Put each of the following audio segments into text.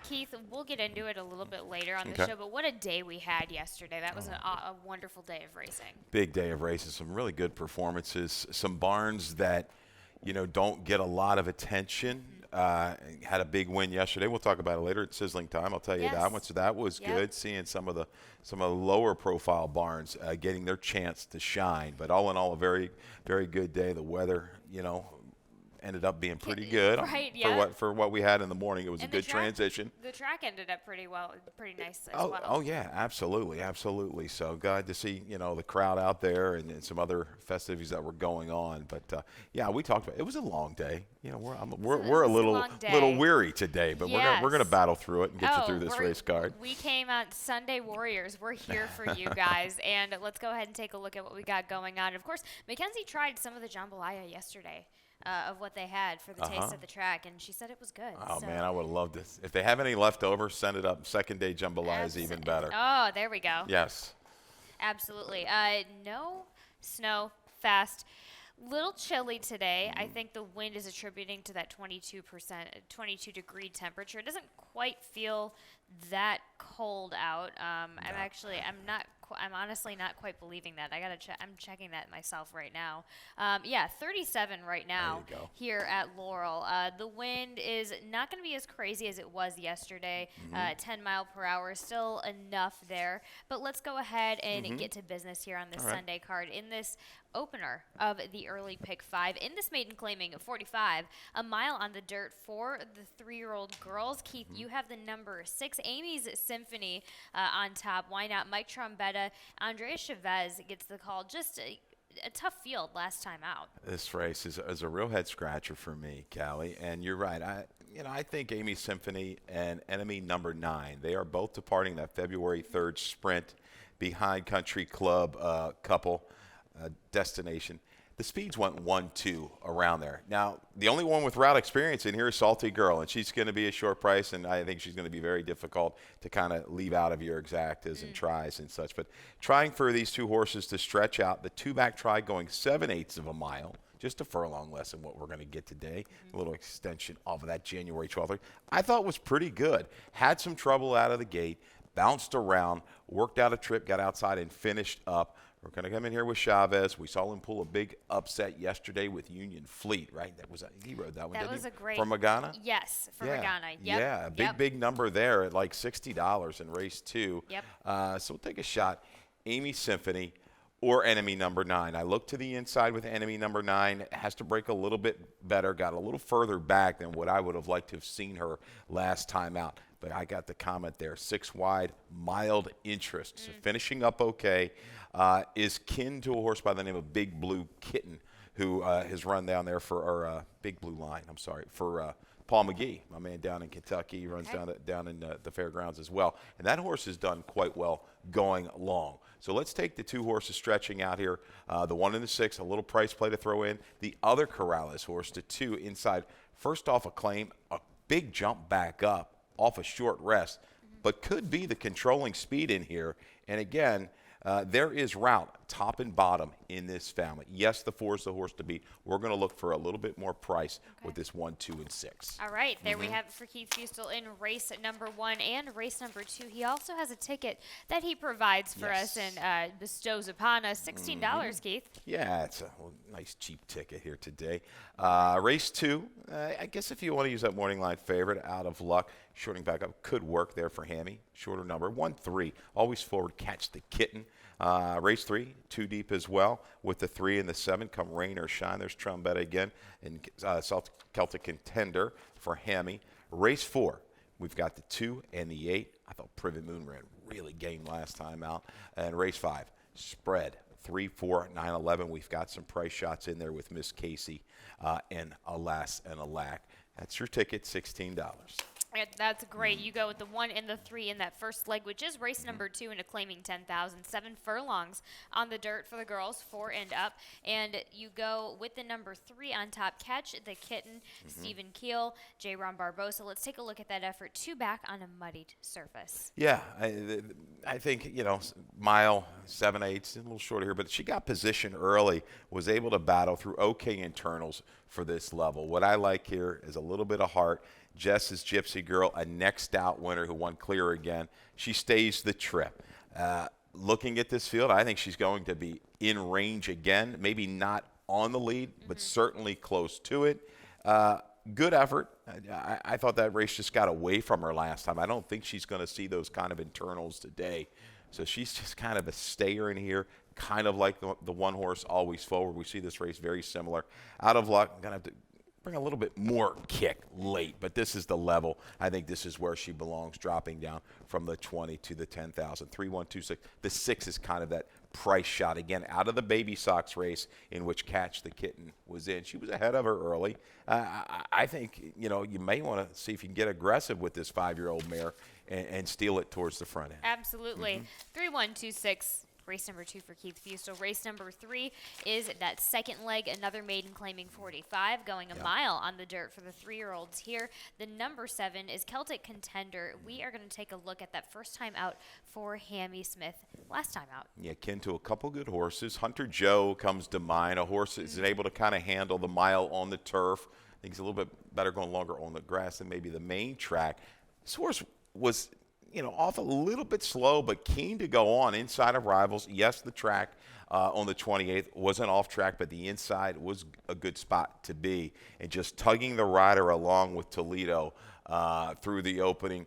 Keith, we'll get into it a little bit later on the Okay. show, but what a day we had yesterday. That was a wonderful day of racing. Big day of races, some really good performances, some barns that, don't get a lot of attention. Had a big win yesterday. We'll talk about it later at Sizzling Time. I'll tell you that one. Yes. So that was Yep. good, seeing some of the lower profile barns getting their chance to shine. But all in all, a very, very good day. The weather, ended up being pretty good Right, for yeah. what we had in the morning. It was And a good transition. The track ended up pretty nice as Oh, well. oh yeah, absolutely, absolutely. So glad to see the crowd out there and some other festivities that were going on. But yeah, we talked about it. Was a long day. We're a little weary today, but we're gonna Yes. battle through it and get you through this race card. We came on Sunday Warriors. We're here for you guys, and let's go ahead and take a look at what we got going on. Of course, Mackenzie tried some of the jambalaya yesterday. Of what they had for the taste of the track, and she said it was good. Oh so. man, I would have loved this. If they have any left over, send it up. Second day jambalaya is even better. Oh, there we go. Yes. Absolutely. No snow, fast. Little chilly today. I think the wind is attributing to that 22-degree temperature. It doesn't quite feel that cold out. I'm honestly not quite believing that. I gotta check. I'm checking that myself right now. 37 right now There you go. here at Laurel. The wind is not going to be as crazy as it was yesterday. 10 mile per hour, still enough there. But let's go ahead and get to business here on this Sunday card in this opener of the early pick 5 in this maiden claiming 45, a mile on the dirt for the 3-year-old girls. Keith, you have the number 6, Amy's Symphony on top. Why not? Mike Trombetta, Andrea Chavez gets the call. Just a tough field last time out. This race is a real head scratcher for me, Callie. And you're right. I think Amy Symphony and Enemy Number 9, they are both departing that February 3rd sprint behind Country Club couple destination. The speeds went 1-2 around there. Now, the only one with route experience in here is Salty Girl, and she's going to be a short price, and I think she's going to be very difficult to kind of leave out of your exactas and tries and such. But trying for these two horses to stretch out, the two-back try going 7/8 of a mile, just a furlong less than what we're going to get today, a little extension off of that January 12th. I thought was pretty good. Had some trouble out of the gate, bounced around, worked out a trip, got outside, and finished up. We're going to come in here with Chavez. We saw him pull a big upset yesterday with Union Fleet, right? He rode that one, That didn't was he? a great. From Magana? Yes, from Magana. Yep. Yeah, Yep. big number there at like $60 in race 2. Yep. So we'll take a shot. Amy Symphony or Enemy Number 9. I look to the inside with Enemy Number 9. Has to break a little bit better. Got a little further back than what I would have liked to have seen her last time out. But I got the comment there. 6 wide, mild interest. So finishing up okay. Is kin to a horse by the name of Big Blue Kitten, who has run down there for Big Blue Line. I'm sorry, for Paul McGee, my man down in Kentucky. He runs down in the fairgrounds as well. And that horse has done quite well going long. So let's take the two horses stretching out here. The 1 and the 6, a little price play to throw in. The other Corrales horse, the 2 inside. First off a claim, a big jump back up off a short rest, but could be the controlling speed in here. And again, there is route top and bottom in this family. Yes, the 4 is the horse to beat. We're going to look for a little bit more price with this 1, 2, and 6. All right, there we have it for Keith Fustel in race number 1 and race number 2. He also has a ticket that he provides for us and bestows upon us. $16, Keith. Yeah, it's a nice cheap ticket here today. Race 2, I guess if you want to use that morning line favorite, Out of Luck, shorting back up could work there for Hammy. Shorter number, 1-3. Always forward, Catch the Kitten. Race 3, 2 deep as well. With the 3 and the 7, come rain or shine. There's Trombetta again. And South Celtic Contender for Hammy. Race 4, we've got the 2 and the 8. I thought Privet Moon ran really game last time out. And race 5, Spread. 3, 4, 9, 11. We've got some price shots in there with Miss Casey and Alas and Alack. That's your ticket, $16. That's great. You go with the 1 and the 3 in that first leg, which is race number 2 and a claiming 10,000. 7 furlongs on the dirt for the girls, 4 and up. And you go with the number 3 on top, Catch the Kitten, Stephen Keel, J. Ron Barbosa. Let's take a look at that effort. 2 back on a muddied surface. Yeah, I think, mile 7/8, a little shorter here, but she got position early, was able to battle through okay internals for this level. What I like here is a little bit of heart. Jess's Gypsy Girl, a next out winner who won clear again. She stays the trip. Looking at this field, I think she's going to be in range again. Maybe not on the lead, but certainly close to it. Good effort. I thought that race just got away from her last time. I don't think she's going to see those kind of internals today. So she's just kind of a stayer in here, kind of like the one horse Always Forward. We see this race very similar. Out of luck, I'm going to have to bring a little bit more kick late, but this is the level. I think this is where she belongs, dropping down from the 20 to the 10,000. 3-1-2-6. The 6 is kind of that price shot. Again, out of the Baby Sox race in which Catch the Kitten was in. She was ahead of her early. I think, you may want to see if you can get aggressive with this 5-year-old mare and steal it towards the front end. Absolutely. 3-1-2-6. Race number 2 for Keith Fustel. Race number 3 is that second leg, another maiden claiming 45, going a mile on the dirt for the 3-year-olds here. The number 7 is Celtic Contender. We are going to take a look at that first time out for Hammy Smith last time out. Yeah, kin to a couple good horses. Hunter Joe comes to mind, a horse that is able to kind of handle the mile on the turf. I think he's a little bit better going longer on the grass than maybe the main track. This horse was off a little bit slow, but keen to go on inside of rivals. Yes, the track on the 28th wasn't off track, but the inside was a good spot to be. And just tugging the rider along with Toledo through the opening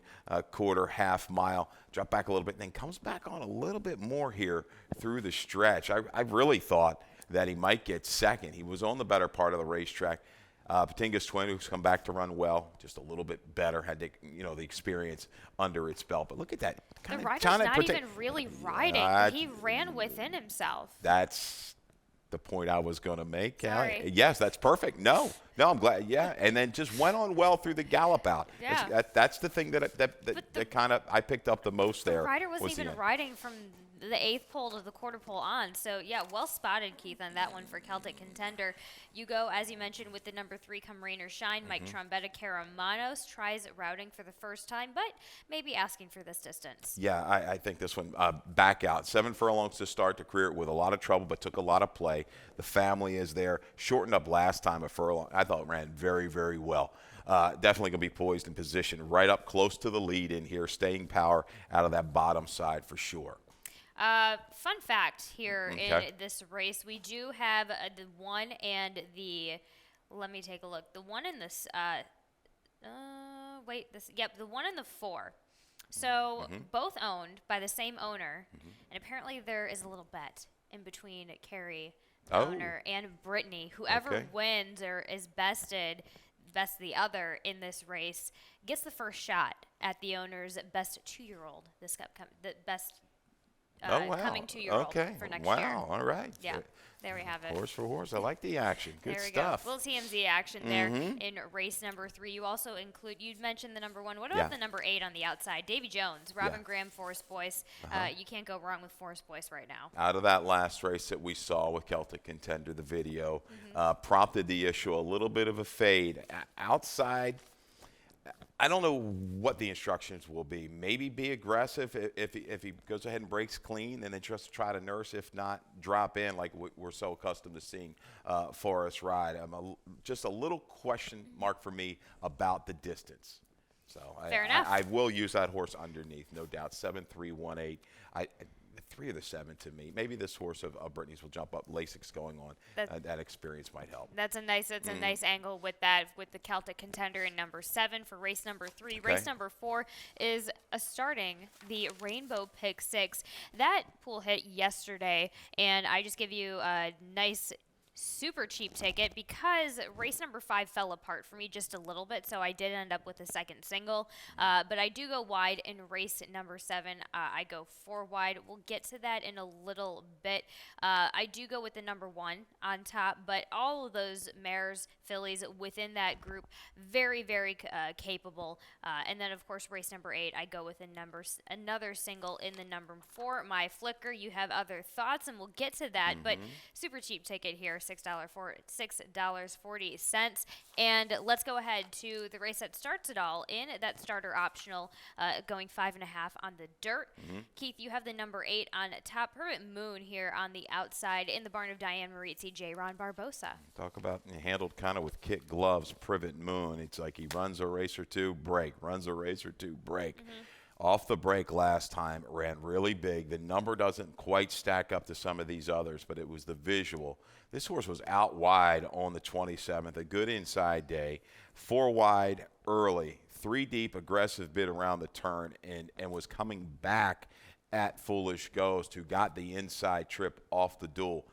quarter, half mile, drop back a little bit, and then comes back on a little bit more here through the stretch. I really thought that he might get second. He was on the better part of the racetrack. Patinga's twin, who's come back to run well, just a little bit better, had the experience under its belt. But look at that. The rider's not even really riding. He ran within himself. That's the point I was going to make. Sorry. Yes, that's perfect. No, I'm glad. Yeah, and then just went on well through the gallop out. Yeah. That's the thing that kind of I picked up the most there. The rider wasn't even riding from the 8th pole to the quarter pole on. So, yeah, well spotted, Keith, on that one for Celtic Contender. You go, as you mentioned, with the number 3, Come Rain or Shine. Mike Trombetta Caramanos tries routing for the first time, but maybe asking for this distance. Yeah, I think this one back out. 7 furlongs to start the career with a lot of trouble, but took a lot of play. The family is there. Shortened up last time a furlong. I thought ran very, very well. Definitely going to be poised in position right up close to the lead in here. Staying power out of that bottom side for sure. Fun fact here in this race, we do have the 1 and the, let me take a look, the 1 and this, the 1 and the 4. So both owned by the same owner, and apparently there is a little bet in between Carrie, the owner, and Brittany. Whoever wins or is best the other in this race gets the first shot at the owner's best 2-year-old. The best coming 2-year-old for next year. Wow, all right. Yeah, there we have it. Horse for horse. I like the action. Good there we stuff. Go. Little TMZ action there in race number 3. You also you'd mentioned the number 1. What about the number 8 on the outside? Davy Jones, Robin Graham, Forest Boyce. You can't go wrong with Forest Boyce right now. Out of that last race that we saw with Celtic Contender, the video prompted the issue a little bit of a fade. Outside, I don't know what the instructions will be. Maybe be aggressive if he goes ahead and breaks clean, and then just try to nurse. If not, drop in like we're so accustomed to seeing Forrest ride. Just a little question mark for me about the distance. So Fair enough. I will use that horse underneath, no doubt. 7-3-1-8. 3 of the 7 to me. Maybe this horse of Brittany's will jump up. LASIK's going on. That experience might help. That's a nice angle with the Celtic Contender in number 7 for race number 3. Okay. Race number 4 is starting the Rainbow Pick 6. That pool hit yesterday, and I just give you a nice super cheap ticket because race number 5 fell apart for me just a little bit, so I did end up with a second single. But I do go wide in race number 7. I go 4 wide. We'll get to that in a little bit. I do go with the number 1 on top, but all of those mares, fillies within that group, very, very capable. And then, of course, race number 8, I go with another single in the number 4. My Flicker, you have other thoughts, and we'll get to that. But super cheap ticket here. $6.40. And let's go ahead to the race that starts it all in that starter optional, going 5.5 on the dirt. Keith, you have the number 8 on top. Privet Moon here on the outside in the barn of Diane Marizzi, J. Ron Barbosa. Talk about handled kind of with kit gloves, Privet Moon. It's like he runs a race or two, break, runs a race or two, break. Off the break last time, ran really big. The number doesn't quite stack up to some of these others, but it was the visual. This horse was out wide on the 27th, a good inside day. 4 wide early, 3 deep, aggressive bid around the turn, and was coming back at Foolish Ghost, who got the inside trip off the duel.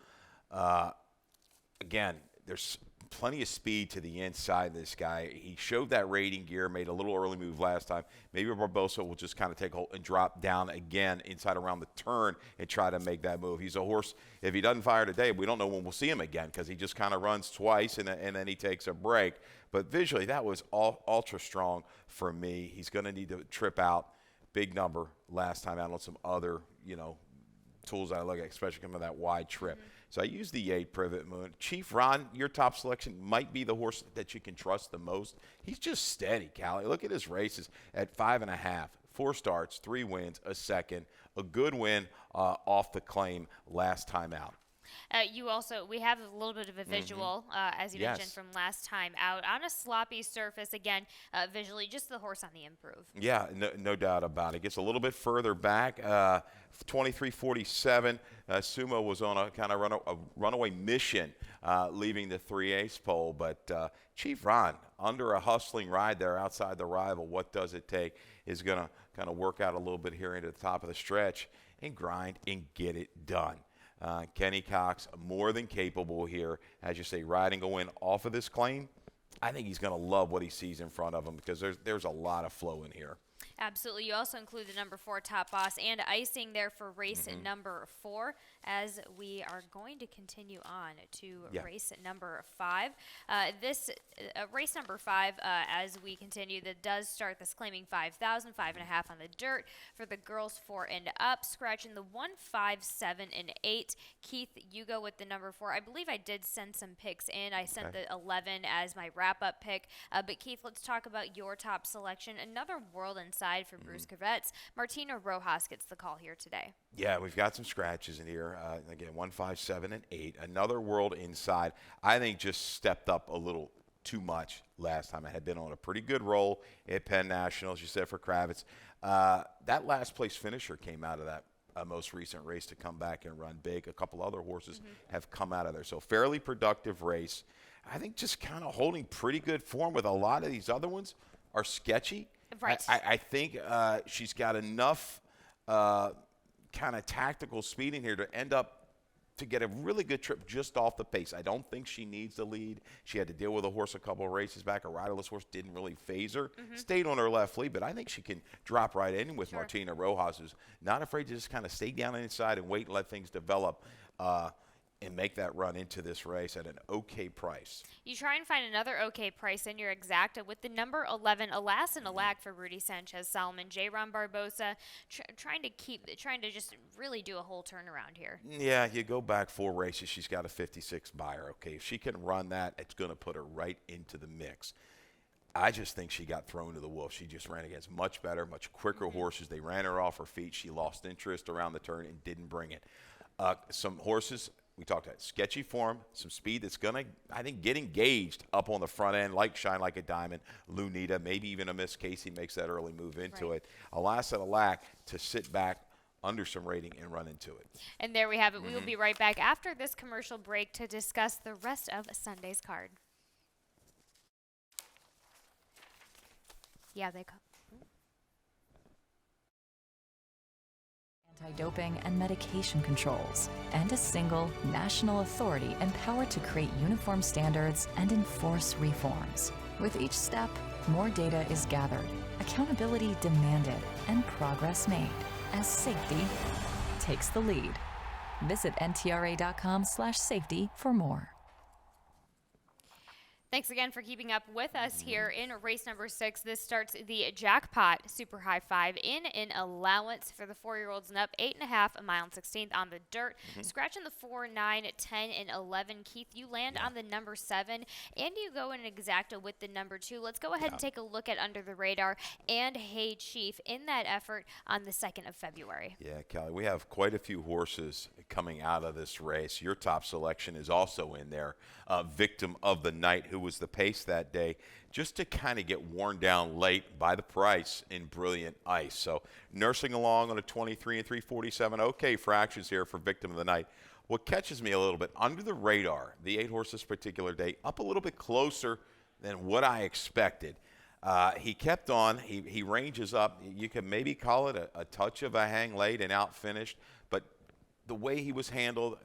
Again, there's plenty of speed to the inside of this guy. He showed that rating gear, made a little early move last time. Maybe Barbosa will just kind of take a hold and drop down again inside around the turn and try to make that move. He's a horse, if he doesn't fire today, we don't know when we'll see him again because he just kind of runs twice and then he takes a break. But visually, that was ultra strong for me. He's going to need to trip out. Big number last time out on some other, tools I look at, especially coming that wide trip. So I use the 8 Privet Moon. Chief Ron, your top selection might be the horse that you can trust the most. He's just steady, Callie. Look at his races at 5.5. 4 starts, 3 wins, a second, a good win off the claim last time out. We have a little bit of a visual, as you mentioned, from last time out. On a sloppy surface, again, visually, just the horse on the improve. Yeah, no doubt about it. Gets a little bit further back, 23:47. Sumo was on a kind of runaway mission, leaving the 3/8 pole. But Chief Ron, under a hustling ride there outside the rival, what does it take, is going to kind of work out a little bit here into the top of the stretch and grind and get it done. Kenny Cox, more than capable here, as you say, riding a win off of this claim. I think he's going to love what he sees in front of him because there's a lot of flow in here. Absolutely. You also include the number 4 Top Boss and icing there for race number 4 as we are going to continue on to race number 5. Race number 5, as we continue, that does start this claiming 5,000, 5.5 on the dirt for the girls 4 and up, scratching the 1, 5, 7, and 8. Keith, you go with the number 4. I believe I did send some picks in. I sent the 11 as my wrap-up pick. But Keith, let's talk about your top selection. Another world inside for Bruce Corvettes. Martina Rojas gets the call here today. Yeah, we've got some scratches in here. Again, 1, 5, 7, and 8. Another world inside. I think just stepped up a little too much last time. I had been on a pretty good roll at Penn National, as you said, for Kravitz. That last place finisher came out of that most recent race to come back and run big. A couple other horses have come out of there. So fairly productive race. I think just kind of holding pretty good form with a lot of these other ones are sketchy. Right. I think she's got enough kind of tactical speed in here to end up to get a really good trip just off the pace. I don't think she needs the lead. She had to deal with a horse a couple of races back. A riderless horse didn't really phase her. Stayed on her left lead, but I think she can drop right in with Martina Rojas, who's not afraid to just kind of stay down inside and wait and let things develop. And make that run into this race at an okay price. You try and find another okay price in your exacta with the number 11, Alas and Alack for Rudy Sanchez Solomon. J. Ron Barbosa trying to just really do a whole turnaround here. Yeah, you go back 4 races, she's got a 56 buyer. Okay, if she can run that, it's going to put her right into the mix. I just think she got thrown to the wolves. She just ran against much better, much quicker horses. They ran her off her feet. She lost interest around the turn and didn't bring it. Some horses, we talked about sketchy form, some speed that's going to, I think, get engaged up on the front end, like Shine Like a Diamond, Lunita, maybe even a Miss Casey makes that early move into it. Alas and Alack to sit back under some rating and run into it. And there we have it. We will be right back after this commercial break to discuss the rest of Sunday's card. Yeah, they come. Anti-doping and medication controls, and a single national authority empowered to create uniform standards and enforce reforms. With each step, more data is gathered, accountability demanded, and progress made as safety takes the lead. Visit ntra.com/safety for more. Thanks again for keeping up with us here in race number 6. This starts the jackpot Super High 5 in an allowance for the 4-year-olds and up, 8.5, a mile and 16th on the dirt. Scratching the 4, 9, 10, and 11. Keith, you land on the number 7, and you go in an exacta with the number 2. Let's go ahead and take a look at Under the Radar and Hey Chief in that effort on the 2nd of February. Yeah, Kelly, we have quite a few horses coming out of this race. Your top selection is also in there. Victim of the Night, who was the pace that day, just to kind of get worn down late by the price in Brilliant Ice. So nursing along on a 23 and 347. Okay, fractions here for Victim of the Night. What catches me a little bit, Under the Radar, the 8 horse this particular day, up a little bit closer than what I expected. He kept on. He ranges up. You can maybe call it a touch of a hang late and out finished, but the way he was handled,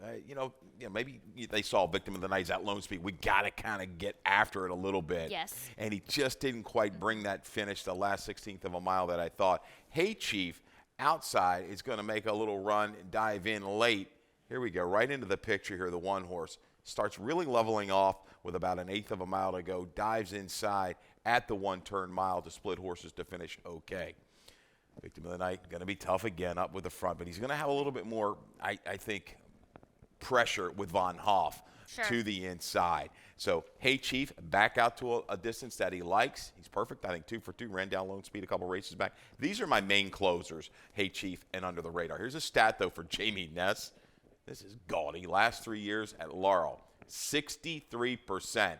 maybe they saw Victim of the Night at lone speed. We got to kind of get after it a little bit. Yes. And he just didn't quite bring that finish, the last 16th of a mile that I thought. Hey Chief, outside, is going to make a little run and dive in late. Here we go, right into the picture here, the 1 horse. Starts really leveling off with about an 1/8 of a mile to go. Dives inside at the 1-turn mile to split horses to finish okay. Victim of the Night, going to be tough again up with the front, but he's going to have a little bit more, I think, pressure with Von Hoff to the inside. So, Hey Chief, back out to a distance that he likes. He's perfect, I think, 2 for 2, ran down lone speed a couple races back. These are my main closers, Hey Chief and Under the Radar. Here's a stat, though, for Jamie Ness. This is gaudy. Last 3 years at Laurel, 63%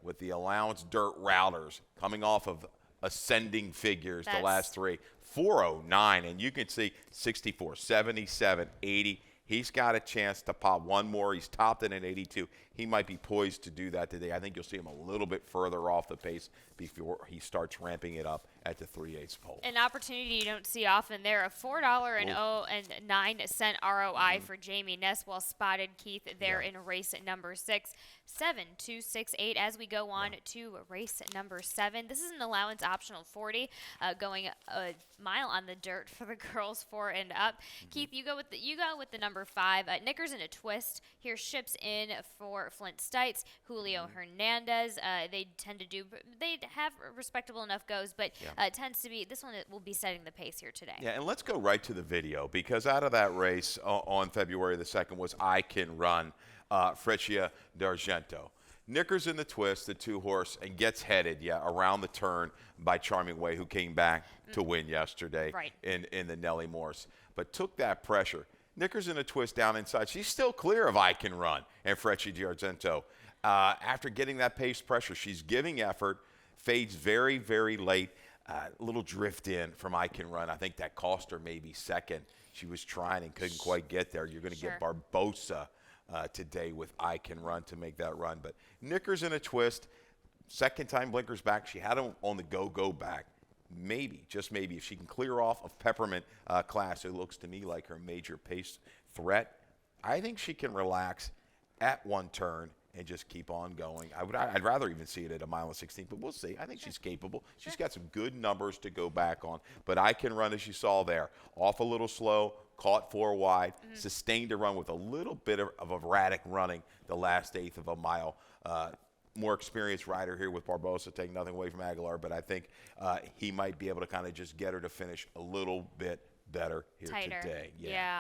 with the allowance dirt routers coming off of ascending figures the last 3. 409, and you can see 64, 77, 80. He's got a chance to pop one more. He's topped it in 82. He might be poised to do that today. I think you'll see him a little bit further off the pace before he starts ramping it up at the 3/8 pole. An opportunity you don't see often there. A $4.09 ROI for Jamie Ness, well spotted, Keith, there in race number 6. 7-2-6-8 as we go on to race number 7. This is an allowance optional 40, going a mile on the dirt for the girls 4 and up. Keith, you go with the number 5. Knickers in a Twist here ships in for Flint Stites, Julio Hernandez. They have respectable enough goes, but tends to be this one will be setting the pace here today. Yeah, and let's go right to the video, because out of that race on February the 2nd was I Can Run, Freccia d'Argento. Knickers in the Twist, the 2 horse, and gets headed, around the turn by Charming Way, who came back to win yesterday in the Nellie Morse, but took that pressure. Knickers in a Twist down inside. She's still clear of I Can Run and Freccia d'Argento. After getting that pace pressure, she's giving effort, fades very, very late. Little drift in from I Can Run. I think that cost her maybe second. She was trying and couldn't quite get there. You're going to get Barbosa today with I Can Run to make that run. But Knickers in a Twist, second time blinkers back. She had them on the go back. Maybe, just maybe, if she can clear off of Peppermint Class, it looks to me like her major pace threat. I think she can relax at 1 turn and just keep on going. I'd rather even see it at a mile and 16, but we'll see. I think she's capable. She's got some good numbers to go back on. But I Can Run, as you saw there, off a little slow, caught 4 wide, sustained a run with a little bit of erratic running the last 1/8 of a mile. More experienced rider here with Barbosa, taking nothing away from Aguilar, but I think he might be able to kind of just get her to finish a little bit better here today.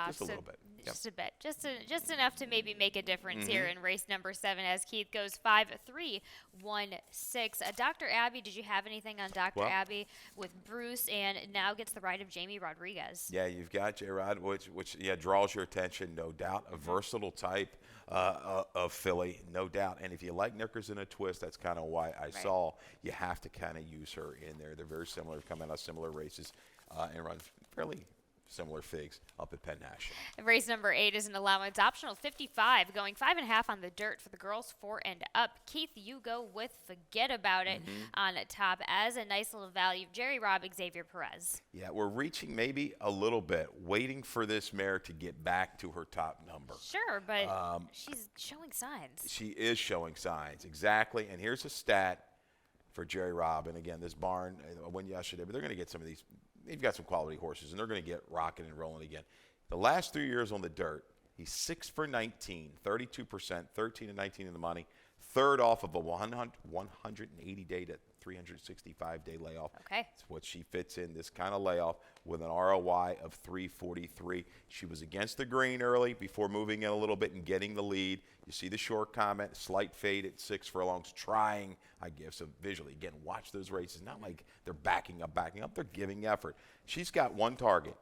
Just a little bit. Just a bit. Just enough to maybe make a difference here in race number 7 as Keith goes 5-3-1-6. Dr. Abby, did you have anything on Dr. Abby with Bruce and now gets the ride of Jamie Rodriguez? Yeah, you've got J-Rod, which draws your attention, no doubt. A versatile type of filly, no doubt. And if you like Knickers in a Twist, that's kind of why I saw you have to kind of use her in there. They're very similar, come out of similar races and run fairly similar figs up at Penn National. Race number 8 is an allowance optional 55, going 5.5 on the dirt for the girls 4 and up. Keith, you go with Forget About It on top as a nice little value. Jerry Robb, Xavier Perez. Yeah, we're reaching maybe a little bit, waiting for this mare to get back to her top number. Sure, but she's showing signs. She is showing signs, exactly. And here's a stat for Jerry Robb. And again, this barn, I won yesterday, but they're going to get some of these. They've got some quality horses, and they're going to get rocking and rolling again. The last 3 years on the dirt, he's 6 for 19, 32%, 13 and 19 in the money, third off of a 180-day to 365-day layoff. Okay. It's what she fits in, this kind of layoff, with an ROI of 343. She was against the green early before moving in a little bit and getting the lead. You see the short comment, slight fade at 6 furlongs, trying, I give. So visually, again, watch those races. Not like they're backing up. They're giving effort. She's got one target.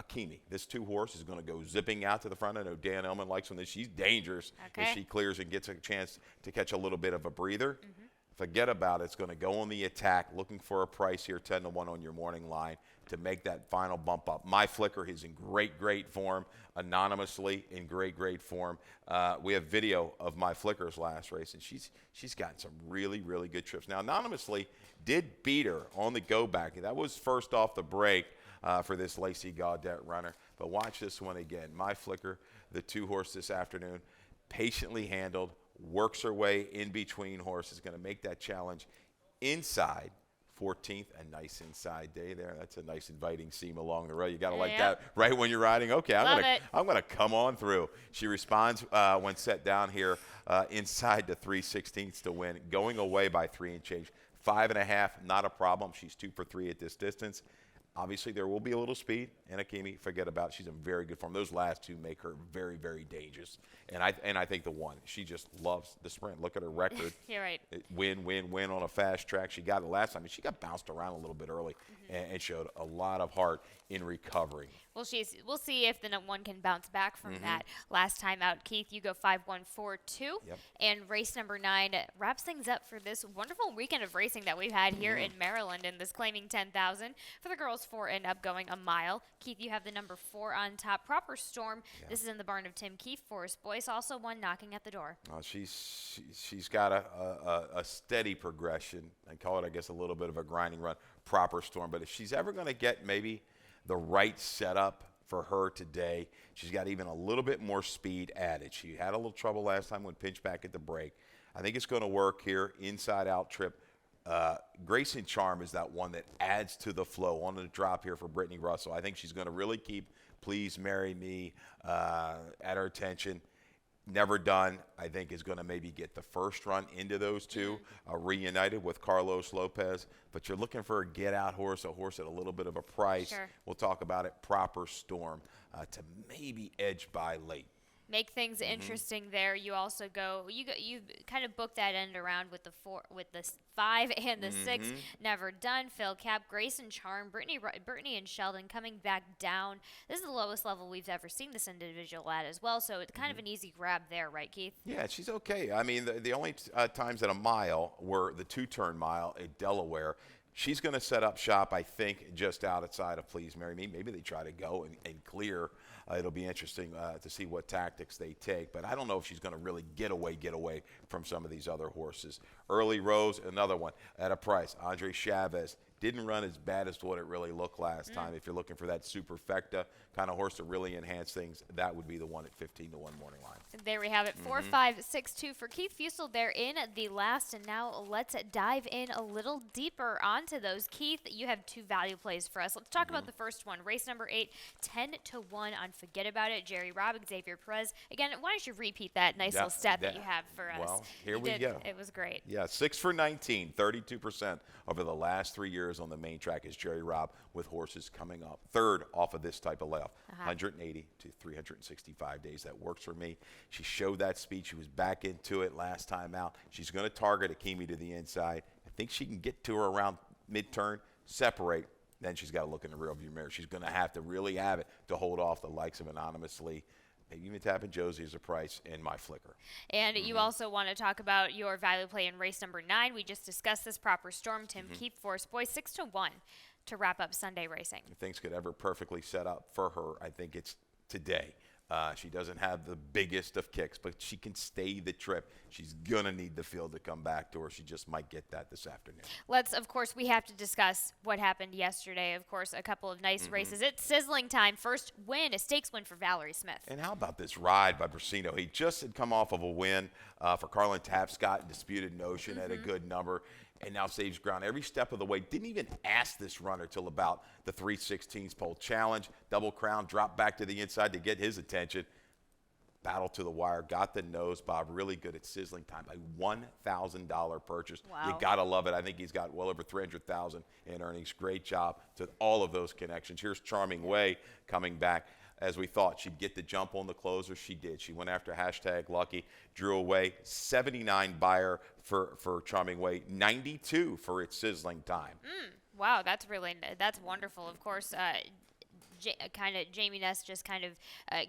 Akimi. This 2-horse is going to go zipping out to the front. I know Dan Ellman likes when she's dangerous if she clears and gets a chance to catch a little bit of a breather. Forget about it. It's going to go on the attack, looking for a price here, 10-1 on your morning line to make that final bump up. My Flicker is in great form, anonymously in great form. We have video of My Flicker's last race, and she's gotten some really good trips. Now, anonymously did beat her on the go back. That was first off the break for this Lacey Gaudet runner. But watch this one again. My Flicker, the 2-horse this afternoon, patiently handled, works her way in between horses, going to make that challenge inside 14th, a nice inside day there. That's a nice inviting seam along the road. You got to like that right when you're riding. Okay, I'm gonna come on through. She responds when set down here inside the 3/16 to win, going away by 3 and change. 5.5, not a problem. She's 2 for 3 at this distance. Obviously, there will be a little speed, and Akimi, forget about it. She's in very good form. Those last two make her very dangerous. And I think the one, she just loves the sprint. Look at her record. You're right. Win on a fast track. She got it last time. She got bounced around a little bit early and showed a lot of heart in recovery. Well, we'll see if the one can bounce back from that. Last time out, Keith, you go 5-1-4-2. Yep. And race number 9 wraps things up for this wonderful weekend of racing that we've had here in Maryland in this claiming 10,000 for the girls 4 and up going a mile. Keith, you have the number 4 on top, Proper Storm. Yeah. This is in the barn of Tim Keefe. Forest Boyce, also one knocking at the door. She's got a steady progression. I call it, I guess, a little bit of a grinding run, Proper Storm. But if she's ever going to get maybe the right setup for her today, she's got even a little bit more speed added. She had a little trouble last time when pinched back at the break. I think it's going to work here, inside-out trip. Grace and Charm is that one that adds to the flow on the drop here for Brittany Russell. I think she's going to really keep Please Marry Me at her attention. Never Done, I think, is going to maybe get the first run into those two, reunited with Carlos Lopez. But you're looking for a get-out horse, a horse at a little bit of a price. Sure. We'll talk about it, Proper Storm, to maybe edge by late. Make things interesting there. You also you kind of book that end around with the 5 and the 6. Never Done, Phil Cap, Grace and Charm, Brittany and Sheldon coming back down. This is the lowest level we've ever seen this individual at as well, so it's kind of an easy grab there, right, Keith? Yeah, she's okay. I mean, the only times at a mile were the 2-turn mile at Delaware. She's going to set up shop, I think, just outside of Please Marry Me. Maybe they try to go and clear. It'll be interesting to see what tactics they take. But I don't know if she's going to really get away from some of these other horses. Early Rose, another one at a price. Andre Chavez didn't run as bad as what it really looked last time. If you're looking for that superfecta kind of horse to really enhance things, that would be the one at 15-1 morning line. There we have it, 4-5-6-2 for Keith Fusel there in the last. And now let's dive in a little deeper onto those. Keith, you have 2 value plays for us. Let's talk about the first one. Race number 8, 10-1 on Forget About It. Jerry Robb, Xavier Perez. Again, why don't you repeat that nice little stat that you have for us? Well, here we go. It was great. Yeah, 6 for 19, 32% over the last 3 years on the main track is Jerry Robb with horses coming up. Third off of this type of layoff. 180 to 365 days. That works for me. She showed that speed. She was back into it last time out. She's going to target Akimi to the inside. I think she can get to her around mid-turn, separate. Then she's got to look in the rearview mirror. She's going to have to really have it to hold off the likes of Anonymously. Maybe even tapping Josie as a price in My Flicker. And you also want to talk about your value play in race number 9. We just discussed this, Proper Storm, Tim Keefe, Forest Boy, 6-1 to wrap up Sunday racing. If things could ever perfectly set up for her, I think it's today. She doesn't have the biggest of kicks, but she can stay the trip. She's going to need the field to come back to her. She just might get that this afternoon. We have to discuss what happened yesterday. Of course, a couple of nice races. It's sizzling time. First win, a stakes win for Valerie Smith. And how about this ride by Brasino? He just had come off of a win for Carlin Tapscott, Disputed Notion at a good number, and now saves ground every step of the way. Didn't even ask this runner till about the 3/16 pole. Challenge, Double Crown, drop back to the inside to get his attention. battle to the wire, got the nose bob, really good at sizzling time. A $1,000 purchase. Wow. You got to love it. I think he's got well over $300,000 in earnings. Great job to all of those connections. Here's Charming Way coming back. As we thought she'd get the jump on the closer, she did. She went after #lucky, drew away 79 buyer for Charming Way, 92 for its sizzling time. Wow, that's wonderful. Of course, Jamie Ness just kind of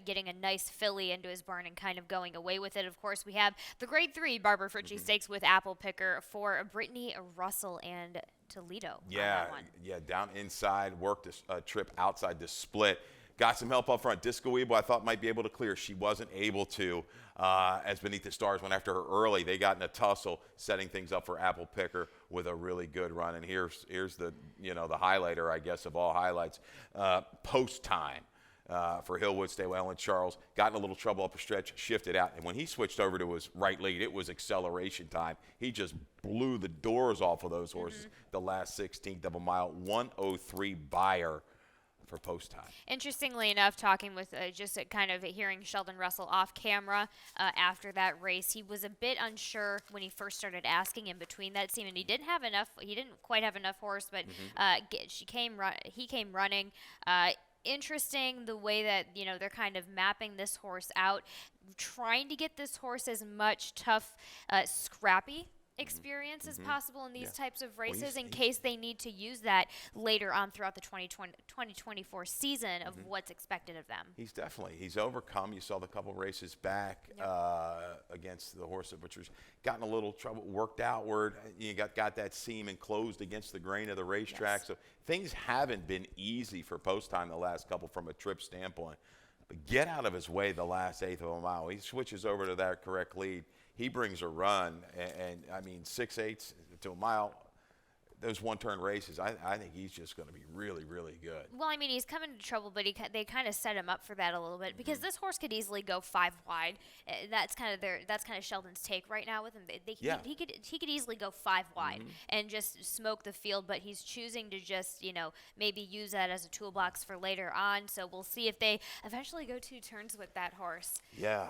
getting a nice filly into his barn and kind of going away with it. Of course, we have the Grade 3 Barbara Fritchie Stakes with Apple Picker for Brittany Russell and Toledo. Yeah, down inside, worked a trip outside the split. Got some help up front. Disco Weeble, I thought, might be able to clear. She wasn't able to, as Beneath the Stars went after her early. They got in a tussle, setting things up for Apple Picker with a really good run. And here's the the highlighter, I guess, of all highlights. Post time for Hillwood Stable. Ellen Charles got in a little trouble up a stretch, shifted out. And when he switched over to his right lead, it was acceleration time. He just blew the doors off of those horses the last 16th of a mile. 103 buyer for post time. Interestingly enough, talking with kind of hearing Sheldon Russell off camera after that race, he was a bit unsure when he first started asking in between that seam, and he didn't quite have enough horse, but he came running. Interesting the way that they're kind of mapping this horse out, trying to get this horse as much tough, scrappy experience as possible in these types of races, in case they need to use that later on throughout the 2024 season of what's expected of them. He's overcome. You saw the couple races back against the horse which was gotten a little trouble, worked outward. You got that seam enclosed against the grain of the racetrack. So things haven't been easy for post time the last couple from a trip standpoint. But get out of his way the last eighth of a mile. He switches over to that correct lead. He brings a run, and I mean, 6/8 to a mile, those one-turn races, I think he's just going to be really, really good. Well, I mean, he's come into trouble, but they kind of set him up for that a little bit, because this horse could easily go 5 wide. That's kind of Sheldon's take right now with him. He could easily go 5 wide and just smoke the field, but he's choosing to just maybe use that as a toolbox for later on. So we'll see if they eventually go 2 turns with that horse. Yeah,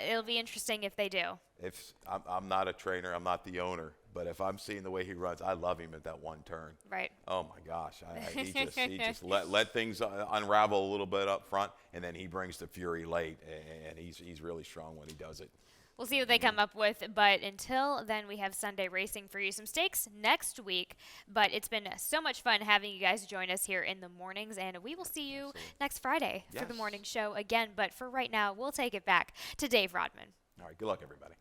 it'll be interesting if they do. If I'm not a trainer, I'm not the owner, but if I'm seeing the way he runs, I love him at that one turn. Right. Oh my gosh, he just let things unravel a little bit up front, and then he brings the fury late, and he's really strong when he does it. We'll see what they come up with, but until then, we have Sunday racing for you. Some stakes next week, but it's been so much fun having you guys join us here in the mornings, and we will see you next Friday for the morning show again. But for right now, we'll take it back to Dave Rodman. All right, good luck, everybody.